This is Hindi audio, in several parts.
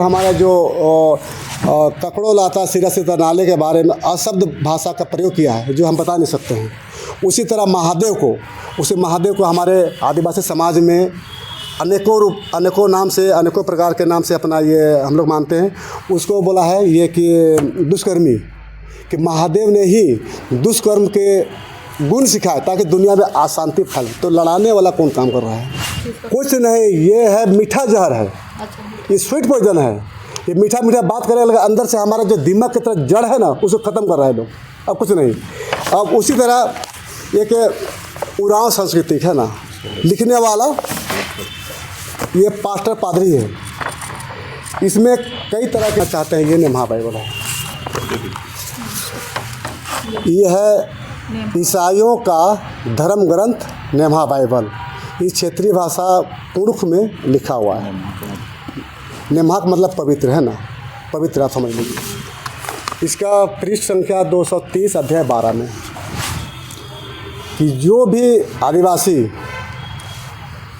हमारा जो ककड़ो लाता सिरा सिता नाले के बारे में अशब्द भाषा का प्रयोग किया है जो हम बता नहीं सकते हैं। उसी तरह महादेव को हमारे आदिवासी समाज में अनेकों रूप, अनेकों नाम से, अनेकों प्रकार के नाम से अपना ये हम लोग मानते हैं। उसको बोला है ये कि दुष्कर्मी, कि महादेव ने ही दुष्कर्म के गुण सिखाए ताकि दुनिया में अशांति फैले। तो लड़ाने वाला कौन काम कर रहा है? कुछ नहीं, ये है मीठा जहर है। ये स्वीट पॉइजन है। ये मीठा मीठा बात करने लगा, अंदर से हमारा जो दिमाग की तरह जड़ है ना, उसको ख़त्म कर रहा है लोग। अब कुछ नहीं। अब उसी तरह एक उरांव सांस्कृतिक है ना, लिखने वाला ये पास्टर पादरी है। इसमें कई तरह के चाहते हैं। ये नेम्हा बाइबल है। ये है ईसाइयों का धर्म ग्रंथ नेम्हा बाइबल। इस क्षेत्रीय भाषा पुरुष में लिखा हुआ है। नेम्हा का मतलब पवित्र है ना, पवित्र आप समझ लीजिए। इसका पृष्ठ संख्या 230 अध्याय 12 में कि जो भी आदिवासी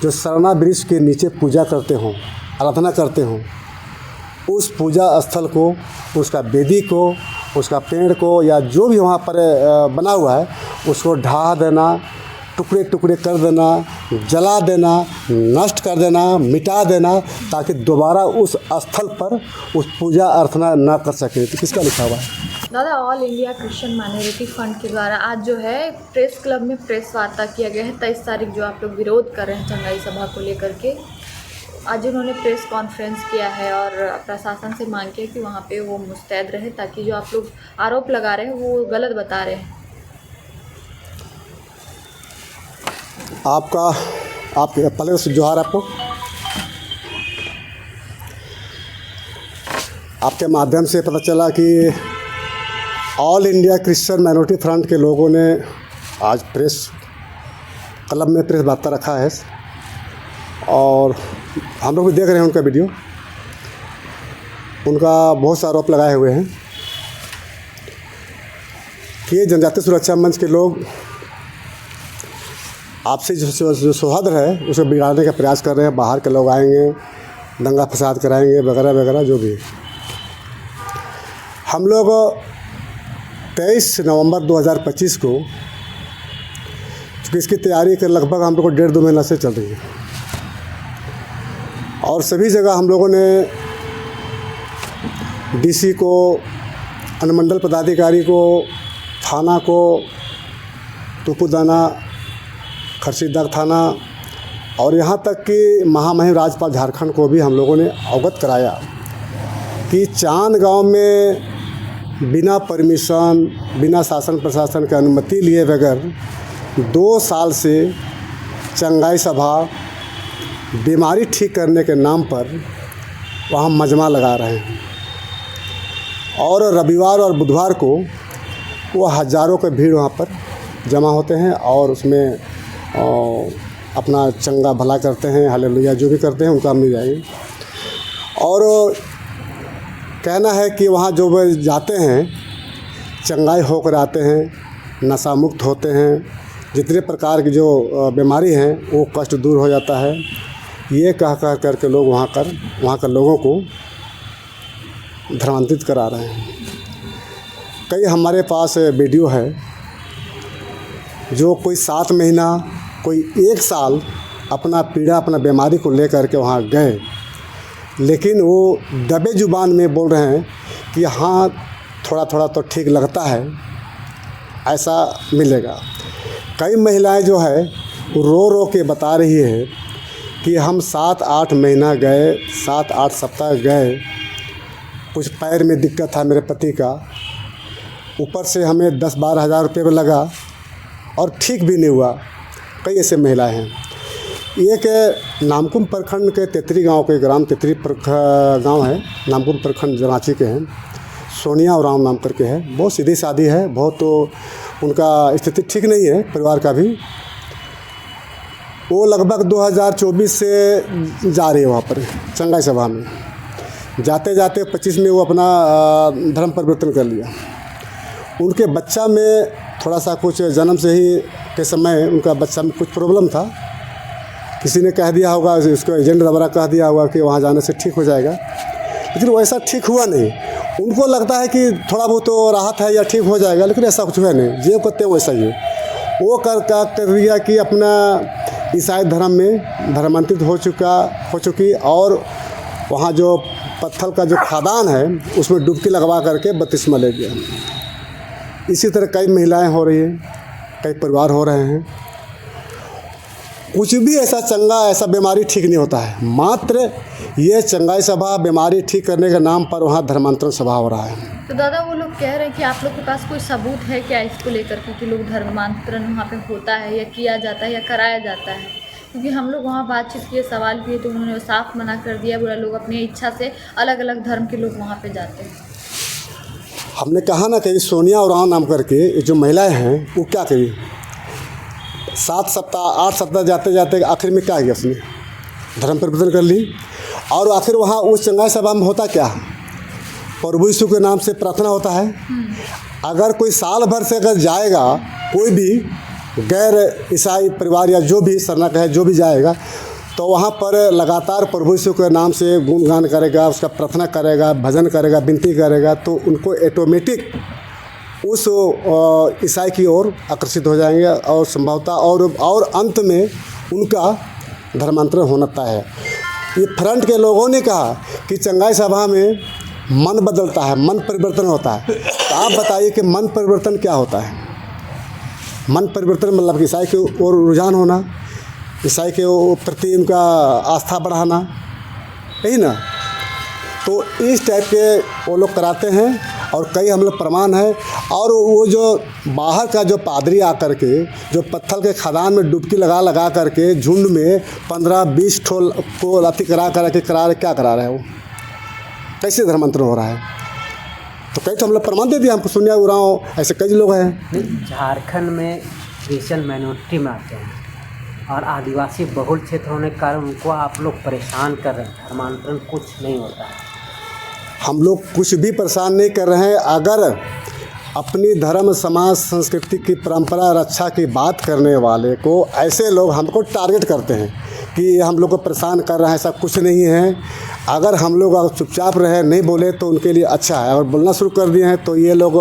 जो सरना वृक्ष के नीचे पूजा करते हों, आराधना करते हों, उस पूजा स्थल को, उसका वेदी को, उसका पेड़ को या जो भी वहाँ पर बना हुआ है उसको ढा देना, टुकड़े टुकड़े कर देना, जला देना, नष्ट कर देना, मिटा देना, ताकि दोबारा उस स्थल पर उस पूजा अर्चना ना कर सके। तो किसका लिखा हुआ है? दादा, all India Christian minority fund के द्वारा आज जो है प्रेस क्लब में प्रेस वार्ता किया गया है। 23 तारीख जो आप लोग विरोध कर रहे हैं चंगाई सभा को लेकर के, आज उन्होंने प्रेस कॉन्फ्रेंस किया है और प्रशासन से मांग की कि वहाँ पे वो मुस्तैद रहे ताकि जो आप लोग आरोप लगा रहे हैं वो गलत बता रहे हैं। आपके पहले से जोहार आपको। आपके माध्यम से पता चला कि all India Christian minority front के लोगों ने आज प्रेस क्लब में प्रेस वार्ता रखा है और हम लोग भी देख रहे हैं उनका वीडियो। उनका बहुत सा आरोप लगाए हुए हैं कि ये जनजातीय सुरक्षा मंच के लोग आपसे जो सौहार्द है उसे बिगाड़ने का प्रयास कर रहे हैं। बाहर के लोग आएंगे, दंगा फसाद कराएंगे वगैरह वगैरह जो भी। हम लोग 23 नवंबर 2025 को, क्योंकि इसकी तैयारी कर लगभग हम लोग को 1.5-2 महीना से चल रही है और सभी जगह हम लोगों ने डीसी को, अनुमंडल पदाधिकारी को, थाना को, तुपुदाना, खर्सीदाग थाना और यहाँ तक कि महामहिम राज्यपाल झारखंड को भी हम लोगों ने अवगत कराया कि चांद गांव में बिना परमिशन, बिना शासन प्रशासन की अनुमति लिए बगैर 2 साल से चंगाई सभा बीमारी ठीक करने के नाम पर वहाँ मजमा लगा रहे हैं और रविवार और बुधवार को वो हज़ारों के भीड़ वहाँ पर जमा होते हैं और उसमें अपना चंगा भला करते हैं, हालेलुया जो भी करते हैं उनका मिल जाएगी। और कहना है कि वहाँ जो वे जाते हैं चंगाई होकर आते हैं, नशा मुक्त होते हैं, जितने प्रकार की जो बीमारी हैं वो कष्ट दूर हो जाता है। ये कह करके लोग वहाँ के लोगों को धर्मांतरित करा रहे हैं। कई हमारे पास वीडियो है जो कोई 7 महीना, कोई 1 साल अपना पीड़ा, अपना बीमारी को लेकर के वहाँ गए, लेकिन वो दबे जुबान में बोल रहे हैं कि हाँ थोड़ा थोड़ा तो ठीक लगता है, ऐसा मिलेगा। कई महिलाएं जो है रो रो के बता रही है कि हम 7-8 महीना गए, 7-8 सप्ताह गए, कुछ पैर में दिक्कत था मेरे पति का, ऊपर से हमें 10-12 हज़ार रुपये में लगा और ठीक भी नहीं हुआ। कई ऐसे महिलाएं हैं। एक नामकुम प्रखंड के तेतरी गांव के, ग्राम तेतरी गांव है, नामकुम प्रखंड रांची के हैं, सोनिया और राम नाम करके है। बहुत सीधी सादी है, बहुत तो उनका स्थिति ठीक नहीं है परिवार का भी। वो लगभग 2024 से जा रही है वहाँ पर चंगाई सभा में। जाते जाते 25 में वो अपना धर्म परिवर्तन कर लिया। उनके बच्चा में थोड़ा सा कुछ जन्म से ही के समय उनका बच्चा में कुछ प्रॉब्लम था। किसी ने कह दिया होगा, उसको एजेंट द्वारा कह दिया होगा कि वहाँ जाने से ठीक हो जाएगा, लेकिन वैसा ठीक हुआ नहीं। उनको लगता है कि थोड़ा बहुत तो राहत है या ठीक हो जाएगा, लेकिन ऐसा कुछ हुआ नहीं। जो करते हैं वैसा ही वो कर दिया कि अपना ईसाई धर्म में धर्मांतरित हो चुकी और वहाँ जो पत्थर का जो खादान है उसमें डुबकी लगवा करके बपतिस्मा ले गया। इसी तरह कई महिलाएं हो रही हैं, कई परिवार हो रहे हैं। कुछ भी ऐसा चंगा ऐसा बीमारी ठीक नहीं होता है, मात्र ये चंगाई सभा बीमारी ठीक करने के नाम पर वहाँ धर्मांतरण सभा हो रहा है। तो दादा वो लोग कह रहे हैं कि आप लोग के पास कोई सबूत है क्या इसको लेकर के कि लोग धर्मांतरण वहाँ पे होता है या किया जाता है या कराया जाता है? क्योंकि हम लोग वहाँ बातचीत किए, सवाल किए, तो उन्होंने साफ मना कर दिया, बोला लोग अपनी इच्छा से अलग अलग धर्म के लोग वहाँ पे जाते हैं। हमने कहा ना कि सोनिया उरांव नाम करके जो महिलाएं हैं वो क्या करी, 7 सप्ताह 8 सप्ताह जाते जाते आखिर में क्या किया, उसने धर्म परिवर्तन कर ली। और आखिर वहाँ उस चंगाई सभा में होता क्या, प्रभु यीशु के नाम से प्रार्थना होता है। अगर कोई साल भर से अगर जाएगा, कोई भी गैर ईसाई परिवार या जो भी शरणागत है जो भी जाएगा, तो वहाँ पर लगातार प्रभु यीशु के नाम से गुणगान करेगा, उसका प्रार्थना करेगा, भजन करेगा, विनती करेगा, तो उनको ऑटोमेटिक उस ईसाई की ओर आकर्षित हो जाएंगे और संभवतः और अंत में उनका धर्मांतरण होना तय है। ये फ्रंट के लोगों ने कहा कि चंगाई सभा में मन बदलता है, मन परिवर्तन होता है। तो आप बताइए कि मन परिवर्तन क्या होता है? मन परिवर्तन मतलब ईसाई की ओर रुझान होना, ईसाई के प्रति उनका आस्था बढ़ाना, यही ना। तो इस टाइप के वो लोग कराते हैं और कई हम लोग प्रमाण है। और वो जो बाहर का जो पादरी आकर के जो पत्थर के खदान में डुबकी लगा करके झुंड में 15-20 ठोल को अति करा क्या करा रहे हैं, वो कैसे धर्मांतरण हो रहा है? तो कई तो हम लोग प्रमाण दे दिया, हमको सोनिया उरांव ऐसे कई लोग हैं। झारखंड में क्रिश्चियन माइनॉरिटी में आते हैं और आदिवासी बहुल क्षेत्र होने के कारण उनको आप लोग परेशान कर रहे हैं, धर्मांतरण कुछ नहीं होता है। हम लोग कुछ भी परेशान नहीं कर रहे हैं। अगर अपनी धर्म समाज संस्कृति की परंपरा रक्षा की बात करने वाले को ऐसे लोग हमको टारगेट करते हैं कि हम लोग को परेशान कर रहे हैं, ऐसा कुछ नहीं है। अगर हम लोग अगर चुपचाप रहे, नहीं बोले तो उनके लिए अच्छा है। अगर बोलना शुरू कर दिए हैं तो ये लोग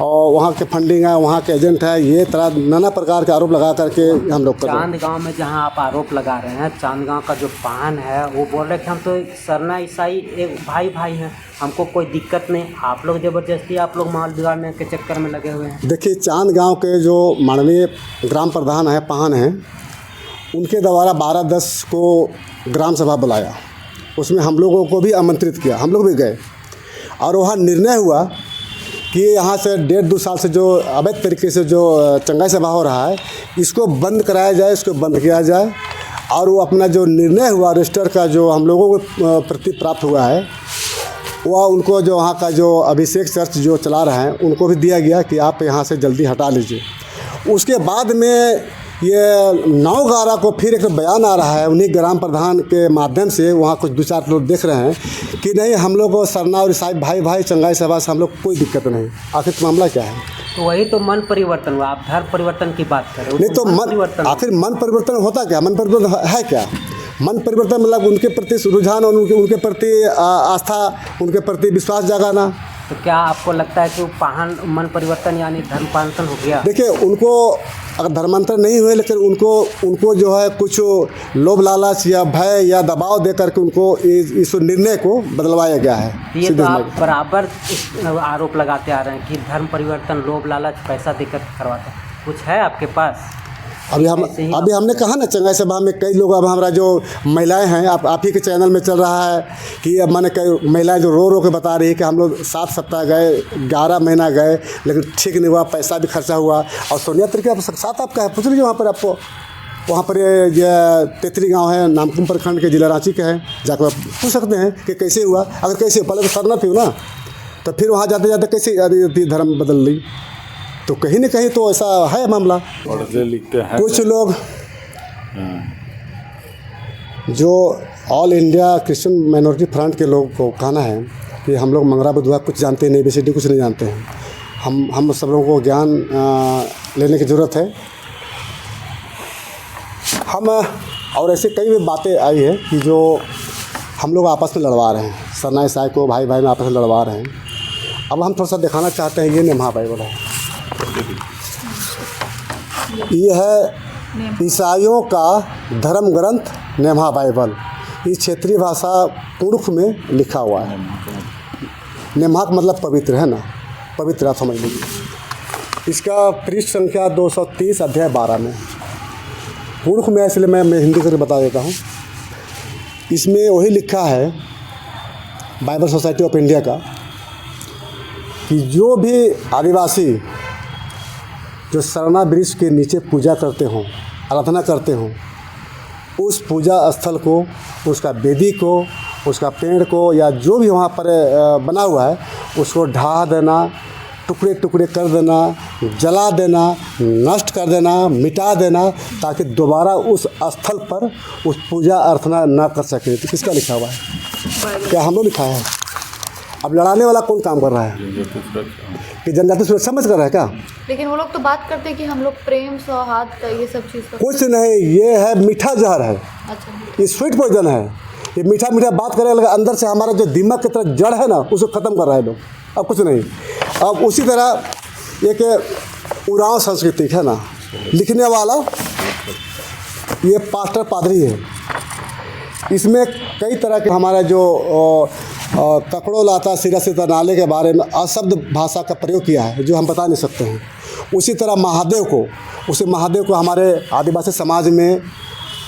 वहाँ के फंडिंग है, वहाँ के एजेंट है, ये तरह नाना प्रकार के आरोप लगा करके हम लोग कर रहे हैं। चांदगांव में जहाँ आप आरोप लगा रहे हैं, चांदगांव का जो पान है वो बोल रहे कि हम तो सरना ईसाई एक भाई हैं, हमको कोई दिक्कत नहीं। आप लोग ज़बरदस्ती आप लोग माल बिगाड़ने के चक्कर में लगे हुए हैं। देखिए, चांदगांव के जो माननीय ग्राम प्रधान है पान हैं, उनके द्वारा 12-10 को ग्राम सभा बुलाया, उसमें हम लोगों को भी आमंत्रित किया, हम लोग भी गए। और वहाँ निर्णय हुआ कि यहाँ से 1.5-2 साल से जो अवैध तरीके से जो चंगाई सभा हो रहा है, इसको बंद कराया जाए, इसको बंद किया जाए। और वो अपना जो निर्णय हुआ रजिस्टर का जो हम लोगों को प्रति प्राप्त हुआ है, वह उनको जो वहाँ का जो अभिषेक चर्च जो चला रहे हैं उनको भी दिया गया कि आप यहाँ से जल्दी हटा लीजिए। उसके बाद में ये 9/11 को फिर एक बयान आ रहा है उन्हीं ग्राम प्रधान के माध्यम से, वहाँ कुछ 2-4 लोग देख रहे हैं कि नहीं, हम लोग को सरना और ईसाई भाई चंगाई सभा से हम लोग कोई दिक्कत नहीं। आखिर मामला क्या है? तो वही तो मन परिवर्तन हुआ। आप धर्म परिवर्तन की बात कर रहे हो, नहीं तो आखिर मन परिवर्तन होता क्या? मन परिवर्तन है क्या? मन परिवर्तन मतलब उनके प्रति रुझान और उनके प्रति आस्था, उनके प्रति विश्वास जगाना। तो क्या आपको लगता है कि वो मन परिवर्तन यानी धर्म परिवर्तन हो गया? देखिए, उनको अगर धर्मांतरण नहीं हुए, लेकिन उनको जो है कुछ लोभ लालच या भय या दबाव दे करके उनको इस निर्णय को बदलवाया गया है। ये तो आप बराबर आरोप लगाते आ रहे हैं कि धर्म परिवर्तन लोभ लालच पैसा देकर करवाते हैं। कुछ है आपके पास? अभी हमने कहा ना, चंगाई सभा में कई लोग, अब हमारा जो महिलाएं हैं, आप ही के चैनल में चल रहा है कि अब मैंने कई महिलाएं जो रो के बता रही है कि हम लोग 7 सप्ताह गए, 11 महीना गए, लेकिन ठीक नहीं हुआ, पैसा भी खर्चा हुआ। और सोनिया तरीके आप साथ आपका है, पूछ लीजिए वहाँ पर आपको। वहाँ पर ये तेतरी गाँव है, नामकुम प्रखंड के, जिला रांची के है, जाकर आप पूछ सकते हैं कि कैसे हुआ। अगर कैसे, पहले तो सरना थी ना, तो फिर वहाँ जाते जाते कैसे धर्म बदल ली, तो कहीं न कहीं तो ऐसा है मामला। पढ़ते लिखते हैं कुछ लोग जो all India Christian minority front के लोग को कहना है कि हम लोग मंगरा बुधवार कुछ जानते नहीं, बेसिकली कुछ नहीं जानते हैं। हम सब लोगों को ज्ञान लेने की ज़रूरत है। हम और ऐसे कई बातें आई है कि जो हम लोग आपस में लड़वा रहे हैं, सरना ईसाई को भाई भाई में आपस में लड़वा रहे हैं। अब हम थोड़ा सा दिखाना चाहते हैं, ये नेम्हा बाइबल है। ये है ईसाइयों का धर्म ग्रंथ नेम्हा बाइबल। ये क्षेत्रीय भाषा पुरुष में लिखा हुआ है। नेम्हा का मतलब पवित्र है ना, पवित्र आप समझ लीजिए। इसका पृष्ठ संख्या 230 अध्याय 12 में पुरुष में, इसलिए मैं हिंदी करके बता देता हूँ। इसमें वही लिखा है बाइबल सोसाइटी ऑफ इंडिया का कि जो भी आदिवासी जो सरना वृक्ष के नीचे पूजा करते हों, आराधना करते हों, उस पूजा स्थल को, उसका वेदी को, उसका पेड़ को या जो भी वहाँ पर बना हुआ है उसको ढा देना, टुकड़े टुकड़े कर देना, जला देना, नष्ट कर देना, मिटा देना, ताकि दोबारा उस स्थल पर उस पूजा अर्चना ना कर सके। तो किसका लिखा हुआ है? क्या हम लोग लिखा है? अब लड़ाने वाला कौन काम कर रहा है? कि जनजाति सुरक्षा समझ कर रहा है क्या? लेकिन वो लोग तो बात करते हैं कि हम लोग प्रेम सौहार्द ये सब चीज़ का कुछ नहीं, ये है मीठा जहर है। अच्छा, ये स्वीट पॉइजन है। ये मीठा मीठा बात करेगा, लेकिन अंदर से हमारा जो दिमाग की तरह जड़ है ना, उसको ख़त्म कर रहा है लोग। अब कुछ नहीं। अब उसी तरह एक उरांव संस्कृति है ना, लिखने वाला ये पास्टर पादरी है। इसमें कई तरह के हमारा जो ककड़ो लाता सिरा सिता नाले के बारे में अशब्द भाषा का प्रयोग किया है, जो हम बता नहीं सकते हैं। उसी तरह महादेव को हमारे आदिवासी समाज में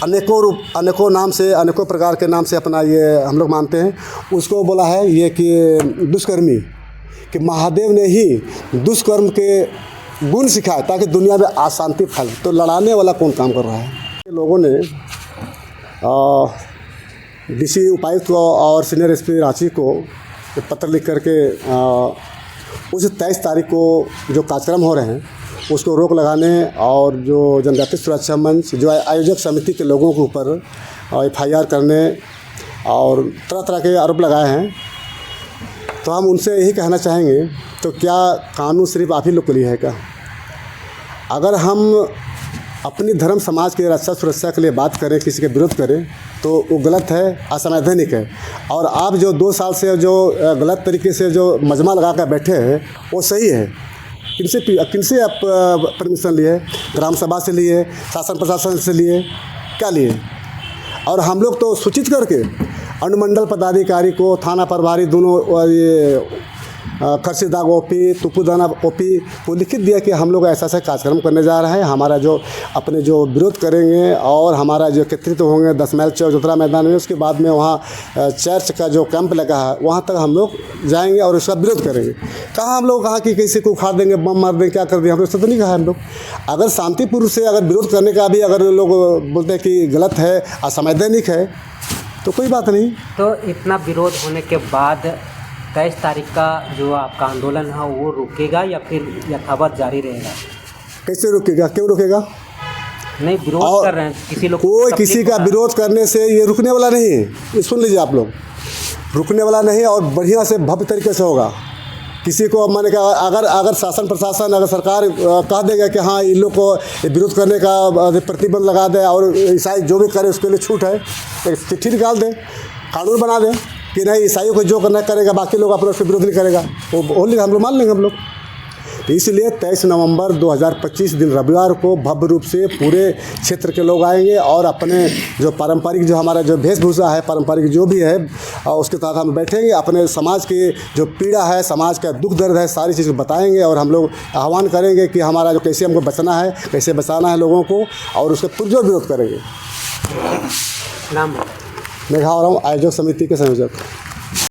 अनेकों रूप, अनेकों नाम से, अनेकों प्रकार के नाम से अपना ये हम लोग मानते हैं। उसको बोला है ये कि दुष्कर्मी, कि महादेव ने ही दुष्कर्म के गुण सिखाए ताकि दुनिया में अशांति फैले। तो लड़ाने वाला कौन काम कर रहा है? लोगों ने डीसी उपायुक्त को और सीनियर एसपी रांची को पत्र लिख करके उस 23 तारीख को जो कार्यक्रम हो रहे हैं उसको रोक लगाने और जो जनजाति सुरक्षा मंच जो आयोजक समिति के लोगों के ऊपर FIR करने और तरह तरह के आरोप लगाए हैं। तो हम उनसे यही कहना चाहेंगे, तो क्या कानून सिर्फ आप ही लोग के लिए है क्या? अगर हम अपनी धर्म समाज की रक्षा सुरक्षा के लिए बात करें, किसी के विरोध करें, तो वो गलत है, असंवैधानिक है। और आप जो 2 साल से जो गलत तरीके से जो मजमा लगा कर बैठे हैं वो सही है। किनसे आप परमिशन लिए? ग्राम सभा से लिए, शासन प्रशासन से लिए, क्या लिए? और हम लोग तो सूचित करके अनुमंडल पदाधिकारी को, थाना प्रभारी दोनों, ये खर्सीदाग ओपी, तुपुदाना ओपी को लिखित दिया कि हम लोग ऐसा कार्यक्रम करने जा रहे हैं। हमारा जो अपने जो विरोध करेंगे और हमारा जो एकत्रित होंगे 10 माइल चौतरा मैदान में, उसके बाद में वहाँ चर्च का जो कैंप लगा है वहाँ तक हम लोग जाएंगे और उसका विरोध करेंगे। कहाँ हम लोग कहा कि किसी को उखाड़ देंगे, बम मार देंगे, क्या कर देंगे? हम लोग तो नहीं कहा। हम लोग अगर शांतिपूर्व से अगर विरोध करने का भी अगर लोग बोलते हैं कि गलत है, असंवैधानिक है, तो कोई बात नहीं। तो इतना विरोध होने के बाद 23 तारीख का जो आपका आंदोलन है वो रुकेगा या फिर यथावत जारी रहेगा? कैसे रुकेगा? क्यों रुकेगा? नहीं, विरोध कर रहे हैं किसी लोग, कोई किसी का विरोध करने से ये रुकने वाला नहीं है। ये सुन लीजिए आप लोग, रुकने वाला नहीं और बढ़िया से भव्य तरीके से होगा। किसी को मैंने कहा अगर शासन प्रशासन अगर सरकार कह देगा कि हाँ इन लोग को विरोध करने का प्रतिबंध लगा दे और ईसाई जो भी करे उसके लिए छूट है, चिट्ठी निकाल दे, कानून बना दे कि नहीं ईसाइयों को जो करना करेगा, बाकी लोग अपना उसका विरोध नहीं करेगा, वो होली हम लोग मान लेंगे हम लोग। तो इसलिए 23 नवंबर 2025 दिन रविवार को भव्य रूप से पूरे क्षेत्र के लोग आएंगे और अपने जो पारंपरिक जो हमारा जो वेशभूषा है, पारंपरिक जो भी है, उसके साथ हम बैठेंगे, अपने समाज की जो पीड़ा है, समाज का दुख दर्द है, सारी चीज़ बताएंगे और हम लोग आह्वान करेंगे कि हमारा जो कैसे हमको बचना है, कैसे बचाना है लोगों को, और उसका पुरजोर विरोध करेंगे। नाम मैं कहा रहा हूँ आयोजक समिति के संयोजक।